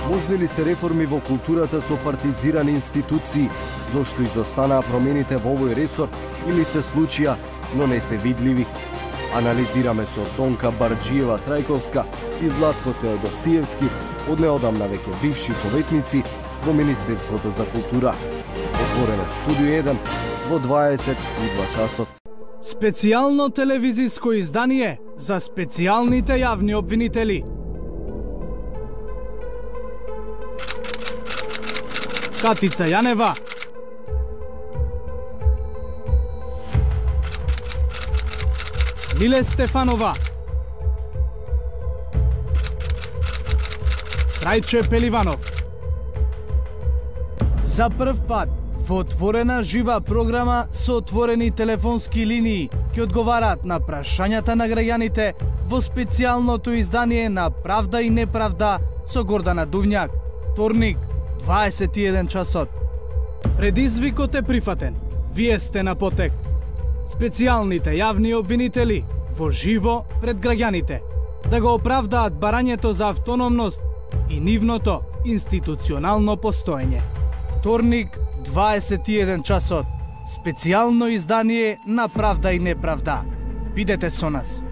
Можни ли се реформи во културата со партизирани институции, зошто изостанаа промените во овој ресор или се случија, но не се видливи? Анализираме со Тонка Барџиева-Трајковска и Златко Теодосиевски, од неодамна веќе бивши советници во Министерството за култура. Отворено студио 1 во 22 часот. Специјално телевизиско издание за специјалните јавни обвинители. Катица Јанева, Миле Стефанова, Трајче Пеливанов. За прв пат во отворена жива програма со отворени телефонски линии ќе одговараат на прашањата на граѓаните во специјалното издание на Правда и неправда со Гордана Дувњак. Вторник, 21 часот. Предизвикот е прифатен. Вие сте на потек. Специјалните јавни обвинители во живо пред граѓаните да го оправдаат барањето за автономност и нивното институционално постоење. Вторник, 21 часот. Специјално издание на Правда и неправда. Бидете со нас.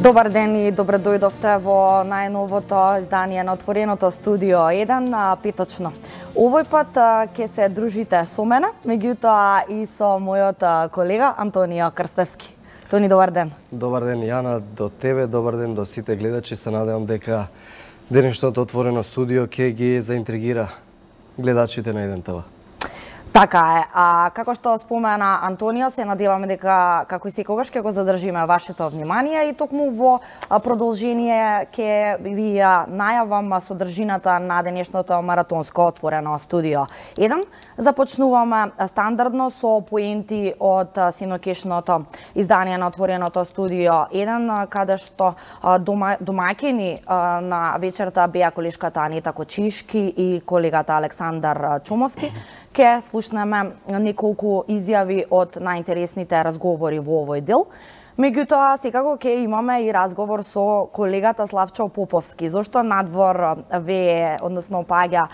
Добар ден и добре дојдовте во најновото издание на Отвореното студио 1 петочно. Овој пат ќе се дружите со мене, меѓутоа и со мојот колега Антонио Крстевски. Тони, добар ден. Добар ден, Јана, до тебе, добар ден до сите гледачи. Се надевам дека денешното Отворено студио ќе ги заинтригира гледачите на 1 ТВ. Така е. Како што спомена Антонио, се надеваме дека како и секогаш ќе го задржиме вашето внимание и токму во продолжение ќе ви најавам содржината на денешното маратонско Отворено студио 1. Започнуваме стандардно со поенти од синокешното издание на Отвореното студио 1, каде што домаќини на вечерта беа колешката Анета Кочишки и колегата Александар Чумовски. Ке слушнеме неколку изјави од најинтересните разговори во овој дел. Меѓутоа, секако ќе имаме и разговор со колегата Славчо Поповски. Зошто надвор вее, односно паѓа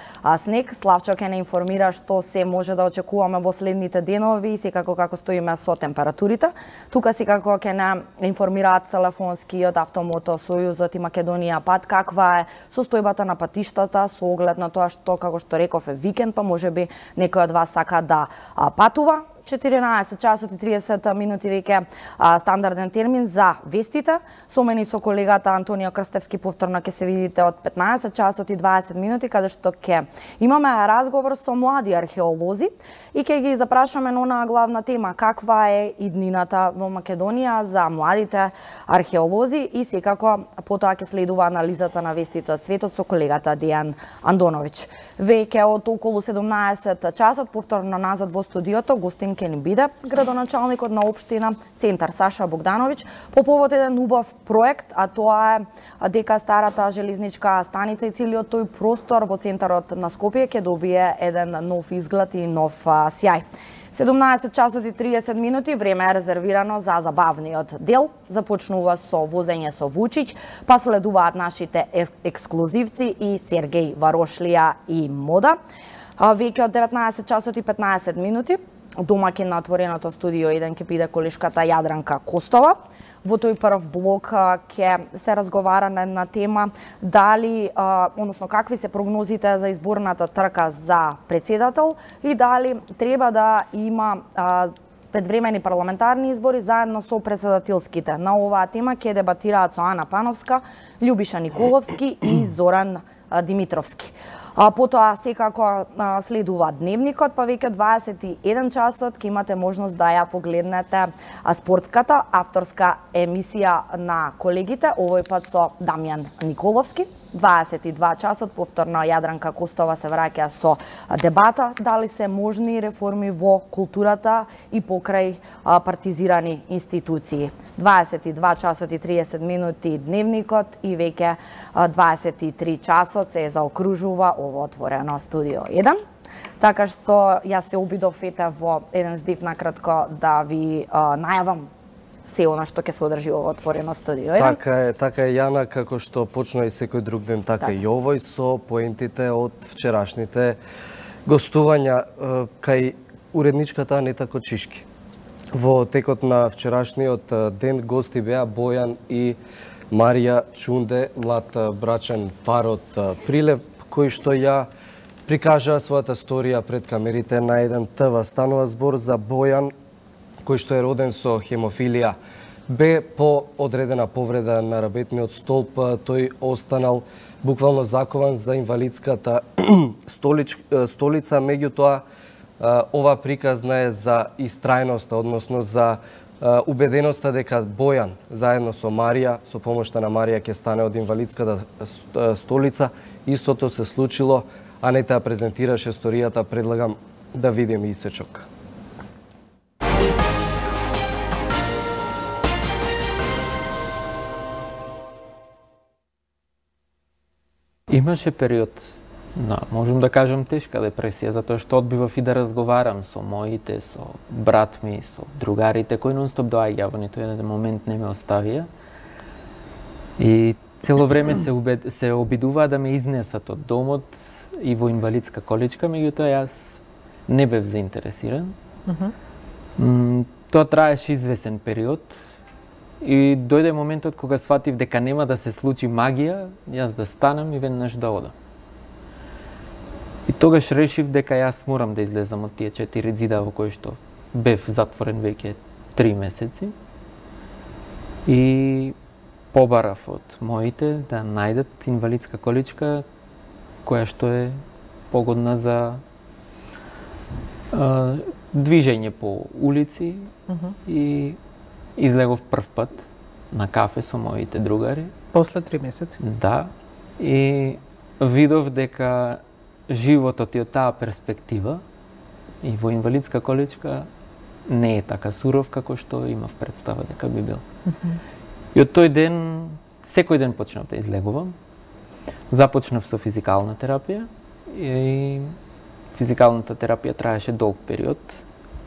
снег, Славчо ќе не информира што се може да очекуваме во следните денови и секако како стоиме со температурите. Тука секако ќе не информираат телефонски од Автомото Сојузот и Македонија пат каква е состојбата на патиштата со оглед на тоа што, како што реков, е викенд, па можеби некој од вас сака да патува. 14 часот и 30 минути веќе стандарден термин за вестите. Со мене и со колегата Антонио Крстевски повторно ќе се видите од 15 часот и 20 минути, каде што ќе имаме разговор со млади археолози и ќе ги запрашаме на онаа главна тема каква е иднината во Македонија за младите археолози и секако потоа ќе следува анализата на вестите од светот со колегата Дејан Андоновиќ. Веќе од околу 17 часот повторно назад во студиото гостин ќе ни биде градоначалникот на општина Центар Саша Богдановиќ по повод еден убав проект, а тоа е дека старата железничка станица и целиот тој простор во центарот на Скопје ќе добие еден нов изглед и нов сјај. 17 часот и 30 минути, време е резервирано за забавниот дел. Започнува со возење со Вучиќ, па следуваат нашите ексклузивци и Сергеј Варошлија и Мода. Веќе од 19 часот и 15 минути, домаќин на Отвореното студио 1 ќе биде колешката Јадранка Костова. во тој прв блок ќе се разговара на една тема дали, односно какви се прогнозите за изборната трка за председател и дали треба да има предвремени парламентарни избори заедно со председателските. На оваа тема ќе дебатираат со Ана Пановска, Љубиша Николовски и Зоран Димитровски. Потоа секако следува дневникот, па веќе 21 часот ќе имате можност да ја погледнете спортската авторска емисија на колегите, овој пат со Дамјан Николовски. 22 часот повторно Јадранка Костова се враќа со дебата дали се можни реформи во културата и покрај партизирани институции. 22 часот и 30 минути дневникот и веќе 23 часот се заокружува ово отворено студио 1. Така што јас се обидов во еден здив накратко да ви најавам се она што ќе се одржи во отворено студио. Така е, Јана, како што почна и секој друг ден, така и овој, со поентите од вчерашните гостувања кај уредничката Анета Кочишки. Во текот на вчерашниот ден гости беа Бојан и Марија Чунде, млад брачен пар од Прилеп, кои што ја прикажаа својата сторија пред камерите на еден ТВ. Станува збор за Бојан, кој што е роден со хемофилија. Бе по одредена повреда на рабетниот столб, тој останал буквално закован за инвалидската столица, меѓутоа ова приказна е за истрајноста, односно за убеденоста дека Бојан заедно со Марија, со помошта на Марија ќе стане од инвалидската столица. Истото се случило, Анета презентираше сторијата, предлагам да видиме исечок. Имаше период на, можам да кажам, тешка депресија, затоа што одбивав и да разговарам со моите, со брат ми, со другарите, кои нон-стоп доаѓаа во ниту еден момент не ме оставија. И цело време се обидуваа да ме изнесат од домот и во инвалидска количка, меѓутоа јас не бев заинтересиран. Тоа траеше извесен период. И дојде моментот кога сватив дека нема да се случи магија, јас да станам и веднаш да одам. И тогаш решив дека јас морам да излезам од тие 4 ѕида во кои што бев затворен веќе 3 месеци. И побарав од моите да најдат инвалидска количка која што е погодна за движење по улици и излегов прв пат на кафе со моите другари. После 3 месеци? Да. И видов дека животот и од таа перспектива и во инвалидска количка не е така суров како што имав представа дека би бил. И од тој ден, секој ден почнав да излегувам. Започнав со физикална терапија и физикалната терапија траеше долг период,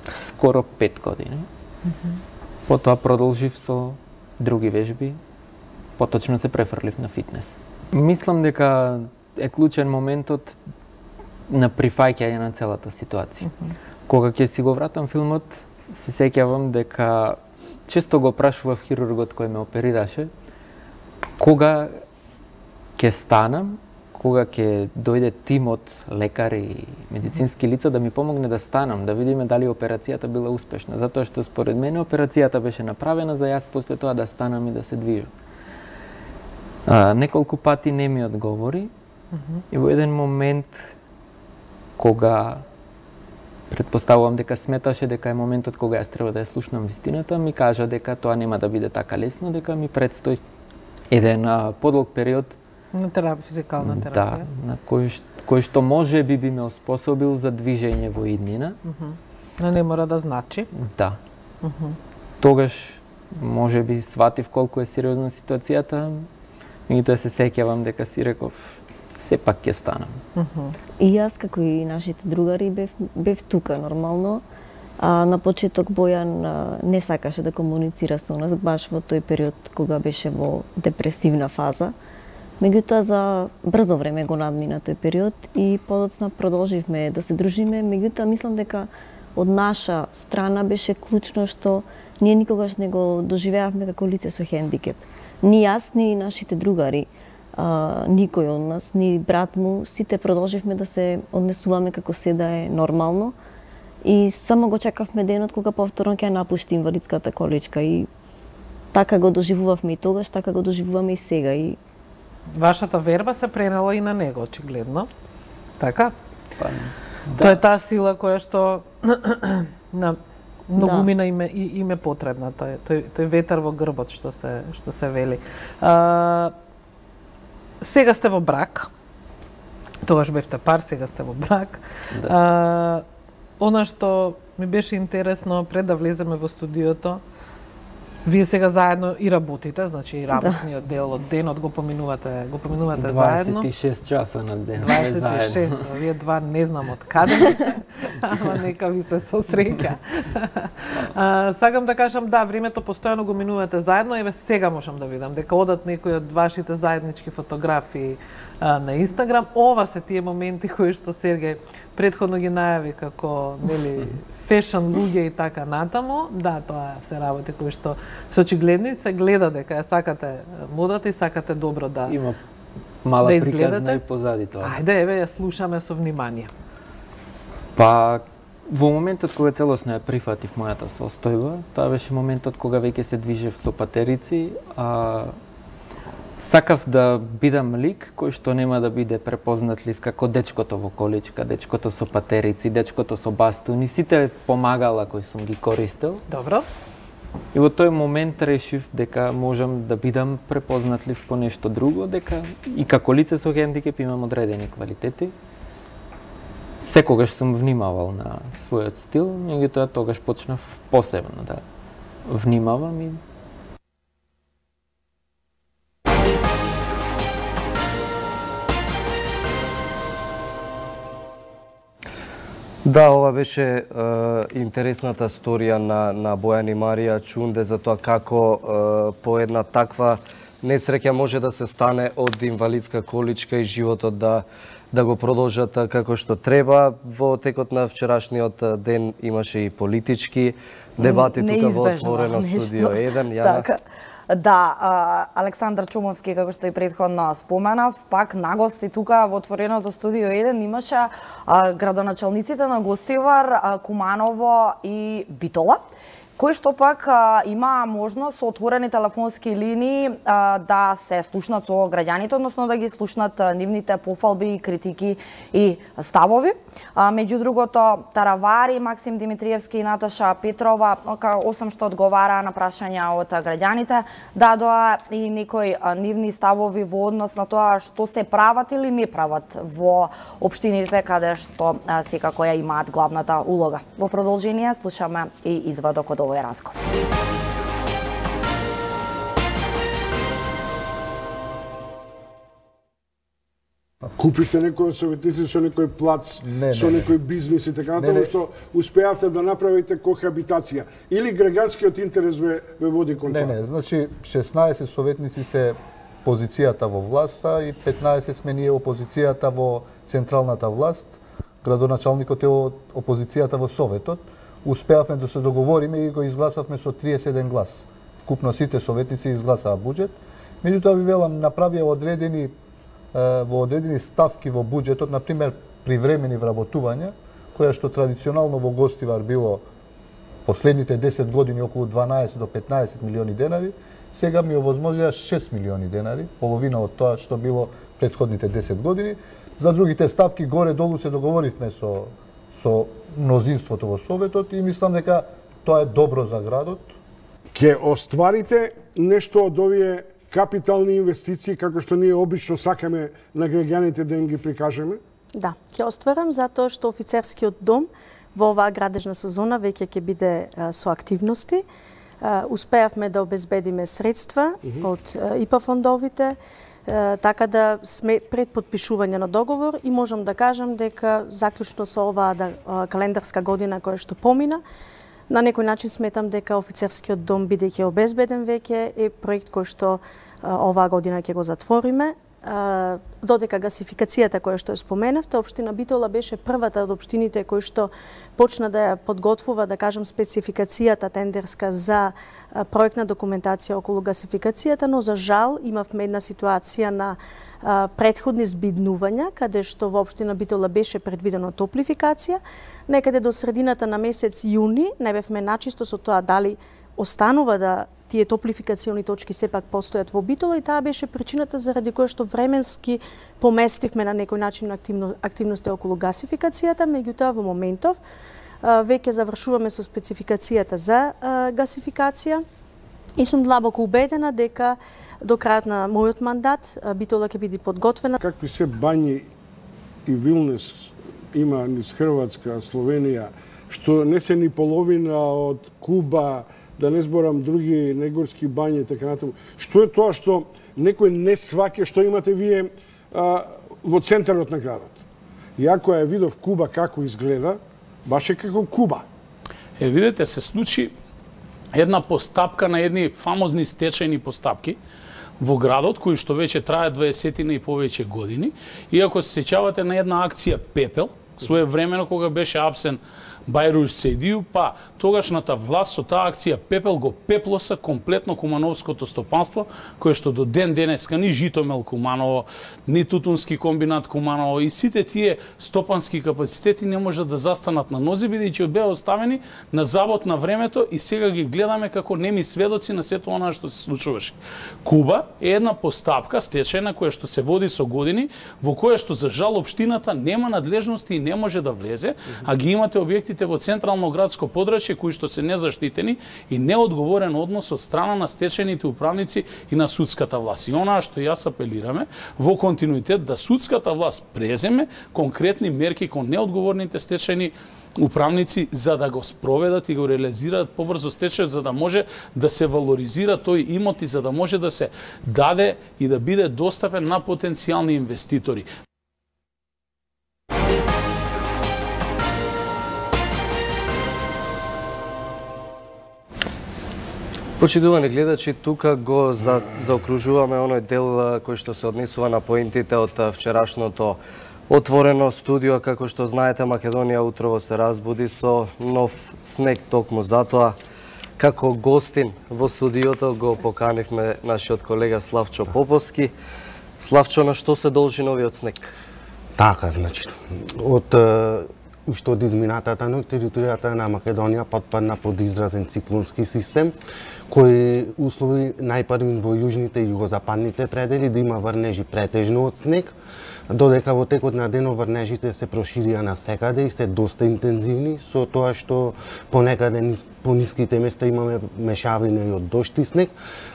скоро 5 години. Потоа продолжив со други вежби, поточно се префрлив на фитнес. Мислам дека е клучен моментот на прифаќање на целата ситуација. Кога ќе си го вратам филмот, се сеќавам дека често го прашував хирургот кој ме оперираше, кога ќе станам, кога ќе дојде тимот лекари и медицински лица да ми помогне да станам, да видиме дали операцијата била успешна, затоа што според мене операцијата беше направена за јас после тоа да станам и да се движам. Неколку пати не ми одговори и во еден момент кога предпоставувам дека сметаше дека е моментот кога јас треба да ја слушнам вистината, ми кажа дека тоа нема да биде така лесно, дека ми предстои еден подолг период на физикална терапија. Да, на кој што може би ме оспособил за движење во иднина. Но не мора да значи. Да. Тогаш може би сватив колку е сериозна ситуацијата, меѓутоа се сеќавам дека си реков сепак ќе станам. И јас, како и нашите другари, бев тука нормално. На почеток Бојан не сакаше да комуницира со нас, баш во тој период кога беше во депресивна фаза. Меѓутоа за брзо време го надмина тој период и подоцна продолживме да се дружиме, меѓутоа мислам дека од наша страна беше клучно што ние никогаш не го доживеавме како лице со хендикеп. Ни јас, ни нашите другари, никој од нас, ни брат му, сите продолживме да се однесуваме како се да е нормално и само го чекавме денот кога повторно ќе напушти инвалидската количка и така го доживувавме и тогаш, така го доживуваме и сега. И вашата верба се пренела и на него, очигледно. Така? Па, Тоа е таа сила која што на многумина им е потребна. Тој ветер во грбот што се вели. Сега сте во брак. Тогаш бевте пар, сега сте во брак. Да. Она што ми беше интересно пред да влеземе во студиото, вие сега заедно и работите, значи и работниот дел од денот го поминувате заедно. 26 часа на ден. 26, вие два не знам од каде, ама нека ви се сосреќа. Сакам да кажам, да, времето постојано го минувате заедно, еве сега можам да видам дека одат некои од вашите заеднички фотографии на Инстаграм. Ова се тие моменти кои што Сергеј претходно ги најави како, нели, фешн луѓе и така натаму. Да, тоа се работи кои што се очигледни, се гледа дека ја сакате модата и сакате добро да има мала да приказна и позади тоа. Ајде, еве, ја слушаме со внимание. Па, во моментот кога целосно ја прифатив мојата состојба, тоа беше моментот кога веќе се движев со патерици, сакав да бидам лик кој што нема да биде препознатлив како дечкото во количка, дечкото со патерици, дечкото со бастуни, сите помагала кои сум ги користел. Добро. И во тој момент решив дека можам да бидам препознатлив по нешто друго, дека и како лице со хендикеп имам одредени квалитети. Секогаш сум внимавал на својот стил, меѓутоа тогаш почнав посебно да внимавам и Да, ова беше интересната сторија на Бојан и Марија Чунде за тоа како по една таква несреќа може да се стане од инвалидска количка и животот да го продолжат како што треба. Во текот на вчерашниот ден имаше и политички дебати тука во отворено студио 1. Така. Да, Александар Чумовски, како што и претходно споменав, пак на гости тука во отвореното студио 1 имаше градоначалниците на Гостивар, Куманово и Битола, кои што пак има можност со отворени телефонски линии да се слушнат со граѓаните, односно да ги слушнат нивните пофалби, критики и ставови. Меѓу другото, Таравари, Максим Димитриевски и Наташа Петрова, осам што одговара на прашања од граѓаните, дадоа и некои нивни ставови во однос на тоа што се прават или не прават во општините каде што секако ја имаат главната улога. Во продолжение слушаме и извадок од овој разговор. Купивте некој од советници со некој плац, со некој бизнис и така натаму што успеавте да направите кохабитација или граѓанскиот интерес ве води кон тоа? Не, значи 16 советници се позицијата во власта и 15 сме ние опозицијата во централната власт. Градоначалникот е опозицијата во Советот. Успеавме да се договориме и го изгласавме со 31 глас. Вкупно сите советници изгласаа буџет. Меѓутоа ви велам, направија во одредени ставки во буџетот, например привремени вработувања, која што традиционално во Гостивар било последните 10 години околу 12 до 15 милиони денари, сега ми овозможија 6 милиони денари, половина од тоа што било претходните 10 години. За другите ставки горе-долу се договоривме со мнозинството во Советот и мислам дека тоа е добро за градот. Ке остварите нешто од овие капитални инвестиции, како што ние обично сакаме на граѓаните да им ги прикажеме? Да, ќе остварам затоа што офицерскиот дом во оваа градежна сезона веќе ќе биде со активности. Успеавме да обезбедиме средства од ИПА фондовите, така да сме пред подпишување на договор и можам да кажам дека заклучно со оваа календарска година која што помина, на некој начин сметам дека офицерскиот дом, бидејќи обезбеден веќе, е проект кој што оваа година ќе го затвориме. додека гасификацијата која што ја споменавте, општина Битола беше првата од општините кој што почна да ја подготвува, да кажам, спецификацијата тендерска за проектна документација околу гасификацијата, но за жал имавме една ситуација на претходни збиднувања, каде што во општина Битола беше предвидено топлификација. Некаде до средината на месец јуни не бевме начисто со тоа дали останува да тие топлификациони точки сепак постојат во Битола, и таа беше причината заради која што временски поместивме на некој начин активности околу гасификацијата, меѓутоа во моментов веќе завршуваме со спецификацијата за гасификација и сум длабоко убедена дека до крајот на мојот мандат Битола ќе биде подготвена. Какви се бањи и Вилнес има низ Хрватска, Словенија, што не се ни половина од Куба, да не зборам други негорски бањи и така натаму. Што е тоа што некој не сваќа што имате вие во центарот на градот? Иако ја видов Куба како изгледа, баш е како Куба. Видете, се случи една постапка на едни фамозни стечајни постапки во градот, кои што веќе трае 20 и повеќе години. И ако се сеќавате на една акција Пепел, своевремено кога беше апсен Бајруш Седију, па тогашната власт со таа акција Пепел го пеплоса комплетно кумановското стопанство, кое што до ден денеска ни Житомел Куманово, ни Тутунски комбинат Куманово и сите тие стопански капацитети не можат да застанат на нози, бидејќи беа оставени на забот на времето и сега ги гледаме како неми сведоци на сето она што се случуваше. Куба е една постапка стечајна која што се води со години, во која што за жал општината нема надлежности и не може да влезе, а ги имате објекти во централно градско подрачје кои што се незаштитени и неодговорен однос од страна на стечајните управници и на судската власт. И онаа што јас апелираме во континуитет да судската власт преземе конкретни мерки кон неодговорните стечајни управници за да го спроведат и го реализираат побрзо стечајот, за да може да се валоризира тој имот и за да може да се даде и да биде доставен на потенцијални инвеститори. Почитувани гледачи, тука го заокружуваме оној дел кој што се однесува на поентите од вчерашното отворено студио. Како што знаете, Македонија утрово се разбуди со нов снег, токму затоа како гостин во студиото го поканивме нашиот колега Славчо Поповски. Славчо, на што се должи новиот снег? Така, значи, уште од изминатата ноќ територијата на Македонија потпадна под изразен циклонски систем, кој услови најпрвин во јужните и југозападните предели да има врнежи претежно од снег, додека во текот на денот врнежите се проширија насекаде и се доста интензивни, со тоа што понекаде по ниските места имаме мешавина и од дожд и снег,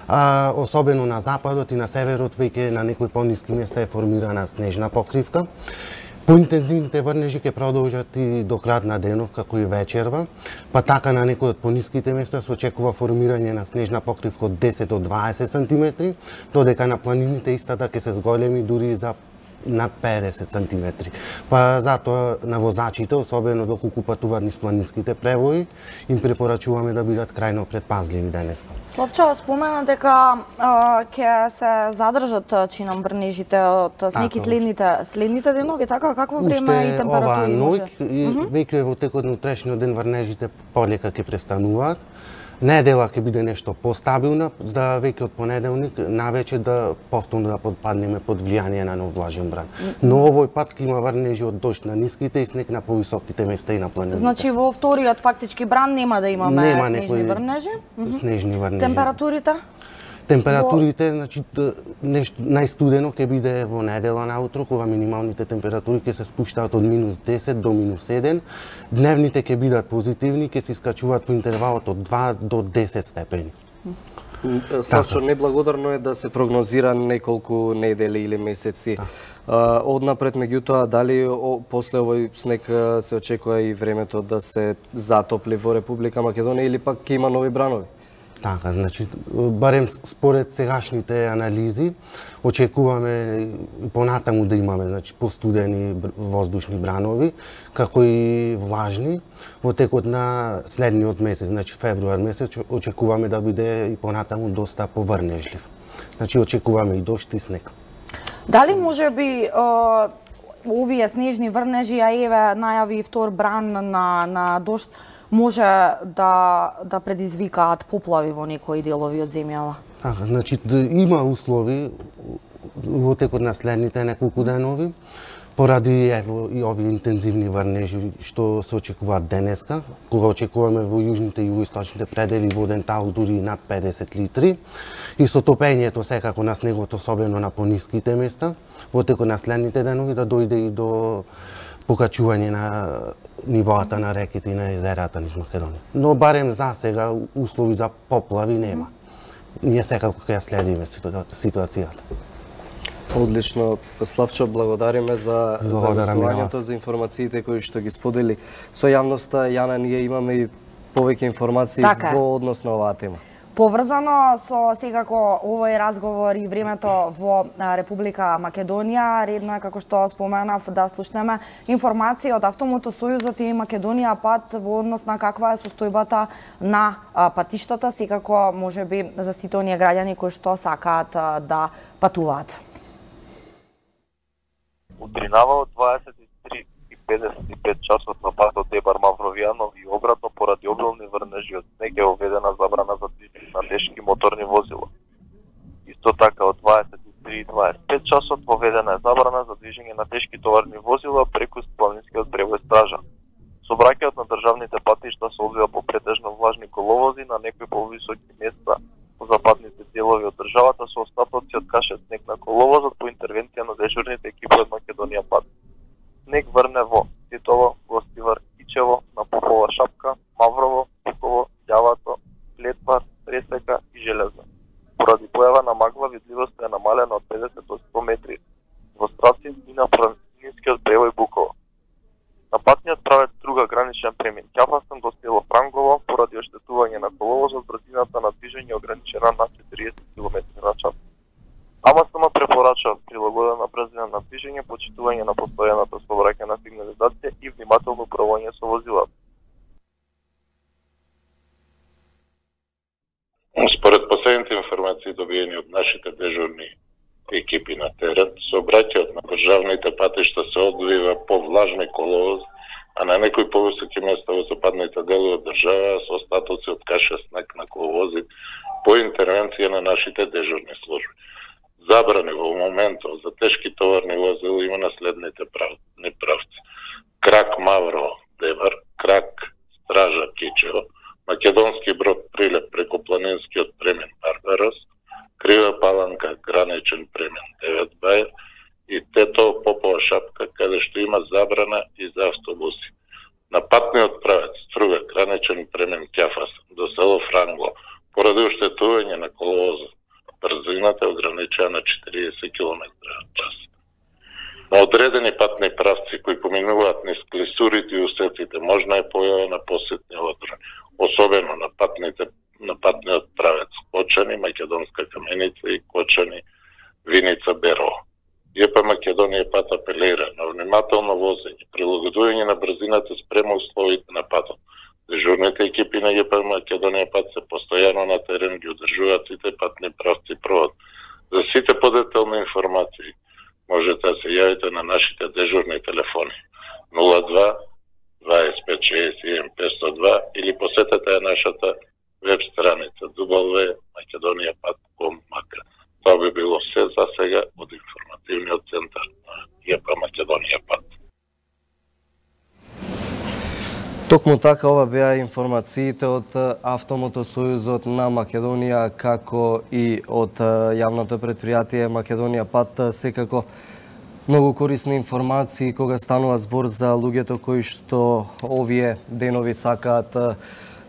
а особено на западот и на северот веќе на некои пониски места е формирана снежна покривка. Поинтензивните врнежи ќе продолжат и до крајот на денов, како и вечерва, па така на некои од пониските места се очекува формирање на снежна покривка од 10 до 20 сантиметри, додека на планините истата ќе се зголеми дури за над 50 сантиметри. Па затоа на возачите, особено доколку патуваат низ планинските превои, им препорачуваме да бидат крајно предпазливи денеска. Славчо спомена дека ќе се задржат чинам врнежите од снег и следните денови, така какво време и температури може? Веќе во текот на утрешниот ден врнежите полека ќе престануваат. Недела ќе биде нешто постабилна, за веќе од понеделник навече да повторно да подпаднеме под влијание на нов влажен бран. Но овој пат ќе има врнежи од дожд на ниските и снег на повисоките места и на планините. Значи во вториот фактички бран нема да имаме снежни врнежи? Снежни врнежи. Температурите? Температурите, значи, нешто најстудено ќе биде во недела наутро, кога минималните температури ќе се спуштаат од минус 10 до минус 1. Дневните ќе бидат позитивни, ќе се искачуваат во интервалот од 2 до 10 степени. Славчо, неблагодарно е да се прогнозира неколку недели или месеци однапред, меѓутоа дали после овој снег се очекува и времето да се затопли во Република Македонија или пак ќе има нови бранови? Така, значи, барем според сегашните анализи, очекуваме понатаму да имаме, значи, постудени воздушни бранови, како и влажни. Во текот на следниот месец, значи февруар месец, очекуваме да биде и понатаму доста поврнежлив. Значи, очекуваме и дожд и снег. Дали може би овие снежни врнежи, а еве најави втор бран на дожд, може да предизвикаат поплави во некои делови од земјава? Така, значи има услови во текот на следните неколку денови, поради и овие интензивни врнежи што се очекуваат денеска, кога очекуваме во јужните и југоисточните предели воден тал дури над 50 литри, и со топењето секако на снегот, особено на пониските места, во текот на следните денови да дојде и до покачување на нивоата на реките и на езерата низ Македонија. Но барем за сега услови за поплави нема. Ние секако ќе ја следиме ситуацијата. Одлично, Славчо, благодариме за гостувањето, за информациите кои што ги сподели со јавноста. Јана, ние имаме и повеќе информации во однос на оваа тема. Поврзано со секако овој разговор и времето во Република Македонија, редно е, како што споменав, да слушнеме информации од Автомотосојузот и Македонија пат во однос на каква е состојбата на патиштата, секако можеби за сите оние граѓани кои што сакаат да патуваат. Утринава од 23:55 часот на патот Дебар-Мавровијанов и обратно поради обилни врнежи од снег е оведена забрана за движење на тешки моторни возила. Исто така од 23:25 часот воведена е забрана за движење на тешки товарни возила преку планинскиот превоз Стража. Сообраќајот на државните патишта се одвива по претежно влажни коловози на некои повисоки места во западните делови од државата со остатоци од каша снег на коловозот по интервенција на дежурните екипи од Македонија Пат. Снег врне во Титово, Гостивар, Ичево, на Попова Шапка, Маврово, Буково, Љавато, Летвар, Ресека и Железна. Поради појава на магла видливоста е намалена од 50 до 100 метри во Страцин и на планинскиот превој Буково. На патниот правец друга граничен премин Ќафастан до село Франгово поради оштетување на коловозот брзината на движење ограничена на 40 км/ч. АМСМ препорача прилагодена брзина на движење, почитување на постојаната сообраќајна сигнализација и внимателно управување со возилата. Според последните информации добиени од нашите дежурни екипи на терен, сообраќајот на државните патишта се одвива по влажни коловози, а на некои повисоки места во западните делови од држава со остатоци од каша снег на коловози по интервенција на нашите дежурни служби. Забрани во моментов за тешки товарни возила има на следните правци. Крак Маврово, Дебар, Крак Стража Кичево, македонски брод Прилеп преку планинскиот премин Барбарос, Крива Паланка граничен премин 9 Бајер и Тетово Попова Шапка, каде што има забрана и за автобуси. На патниот правец Струга граничен премин Ќафас до село Франго, поради оштетување на коловозот, брзината е ограничена на 40 км/ч. На одредени патни правци кои поминуваат низ клисурите и усеците, можна е појава на посетни одрани, особено на патниот правец Кочани, Македонска Каменица и Кочани, Виница Берово. ЈП Македонија Пат апелира на внимателно возење, прилагодување на брзината спрема условите на патот. Дежурните екипи на ЈП Македонија Пат се постојано на терен ги одржуваат сите патни правци провод. За сите подетелни информации можете да се јавите на нашите дежурни телефони 02 25 61 502 или посетете нашата веб страница www.makedoniapat.com. Тоа би било се за сега од информативниот центар на ЈП Македонија Пат. Токму така, ова беа информациите од Автомотосојузот на Македонија, како и од јавното предпријатие Македонија Пат. Секако многу корисни информации кога станува збор за луѓето кои што овие денови сакаат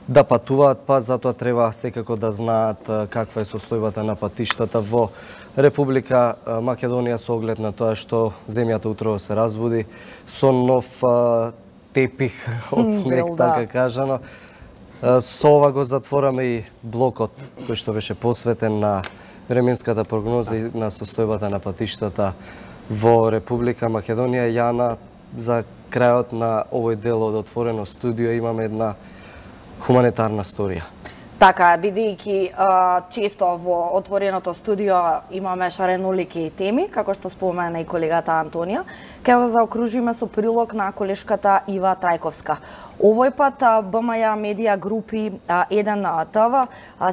да патуваат, па затоа треба секако да знаат каква е состојбата на патиштата во Република Македонија со оглед на тоа што земјата утрово се разбуди со нов тепих од снег, така кажано. Со ова го затвораме и блокот кој што беше посветен на временската прогноза и на состојбата на патиштата во Република Македонија. Јана, за крајот на овој дел од отворено студио имаме една хуманитарна сторија. Така, бидејќи често во отвореното студио имаме шаренолики теми, како што спомена и колегата Антонија, ќе го заокружиме со прилог на колешката Ива Трајковска. Овој пат БМЈ Медија групи 1 ТВ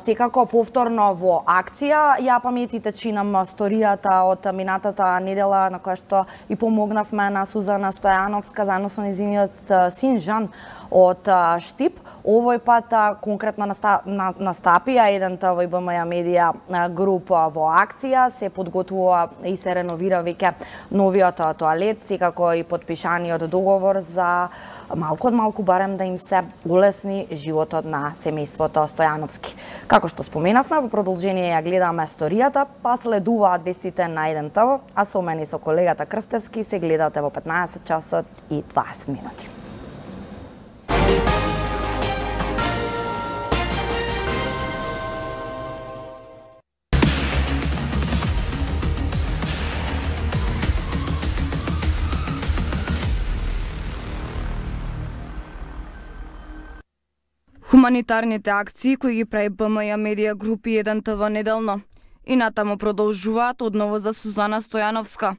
секако повторно во акција. Ја паметите чинам сторијата од минатата недела на која што и помогнавме на Сузана Стојановска заедно со нејзиниот син Жан од Штип. Овој пат конкретно настапија 1 ТВ и БМЈ Медија група во акција, се подготвува и се реновира веќе новиот тоалет, секако и подпишаниот договор за малку од малку барем да им се улесни животот на семејството Стојановски. Како што споменавме, во продолжение ја гледаме сторијата, па следуваат вестите на 1 ТВ, а со мене и со колегата Крстевски се гледате во 15 часот и 20 минути. Хуманитарните акции кои ги прави БМЈ Медија групи 1 ТВ неделно и натаму продолжуваат одново за Сузана Стојановска.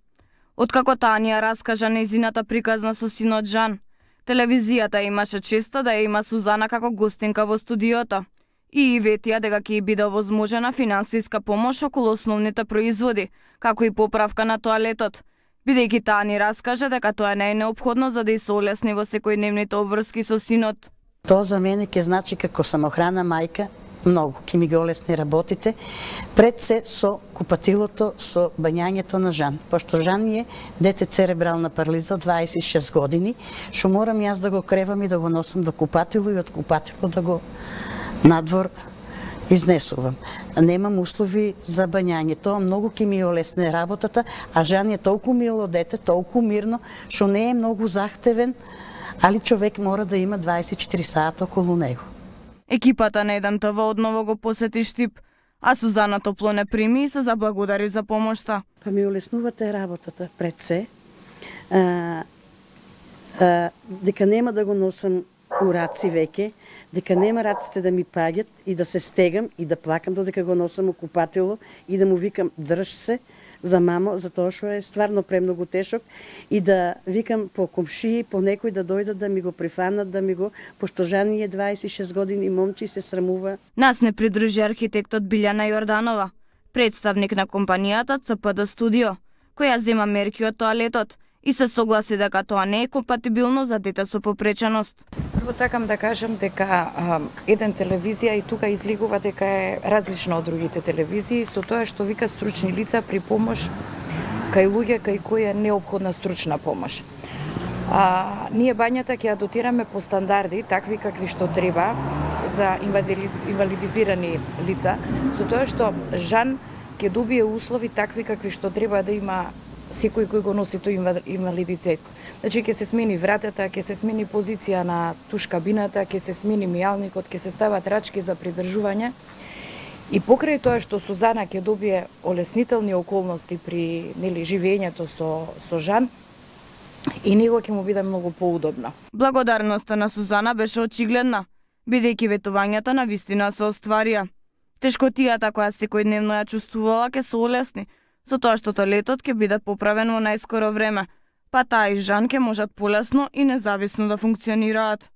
Откако таа ни ја раскажа нејзината приказна со синот Жан, телевизијата имаше честа да ја има Сузана како гостинка во студиото и ветија дека ќе биде овозможена финансиска помош околу основните производи, како и поправка на тоалетот, бидејќи таа ни раскажа дека тоа не е неопходно за да и се олесни во секојдневните обврски со синот. Тоа за мене ќе значи како самохрана мајка, многу ќе ми ги олесни работите, пред се со купатилото, со бањањето на Жан. Пошто Жан е дете церебрална парализа од 26 години, што морам јас да го кревам и да го носам до купатило и од купатило да го надвор изнесувам. Немам услови за бањање. Тоа многу ќе ми олесне работата, а Жан е толку мило дете, толку мирно, што не е многу захтевен, али човек мора да има 24 сата околу него. Екипата на 1 ТВ одново го посети Штип, а Сузана топло не прими и се заблагодари за помошта. Па ми олеснувате работата пред се, дека нема да го носам ураци веќе, дека нема раците да ми паѓат и да се стегам и да плакам додека го носам окупатело и да му викам држ се за мамо, за тоа што е стварно премногу тешок и да викам по комшии, по некој да дојдат да ми го прифанат, да ми го, пошто Жан е 26 години момче и се срамува. Нас не придружи архитектот Билјана Јорданова, представник на компанијата ЦПД Студио, која зема мерки од тоалетот и се согласи дека тоа не е компатибилно за дете со попреченост. Прво сакам да кажам дека еден телевизија и тука излигува дека е различна од другите телевизии со тоа што вика стручни лица при помош кај луѓе кај кои е неопходна стручна помош. Ние бањата ќе ја дотираме по стандарди, такви какви што треба за инвалидизирани лица, со тоа што Жан ќе добие услови такви какви што треба да има секој кој го носи тој инвалидитет. Значи ќе се смени вратата, ќе се смени позиција на туш кабината, ќе се смени мијалникот, ќе се стават рачки за придржување. И покрај тоа што Сузана ќе добие олеснителни околности при живењето со Жан, и него ќе му биде многу поудобно. Благодарноста на Сузана беше очигледна, бидејќи ветувањата на вистина се остварија. Тешкотијата која секојдневно ја чувствувала ќе се олесни, со тоа што тоалетот ќе биде поправен во најскоро време, па таа и Жан ќе можат полесно и независно да функционираат.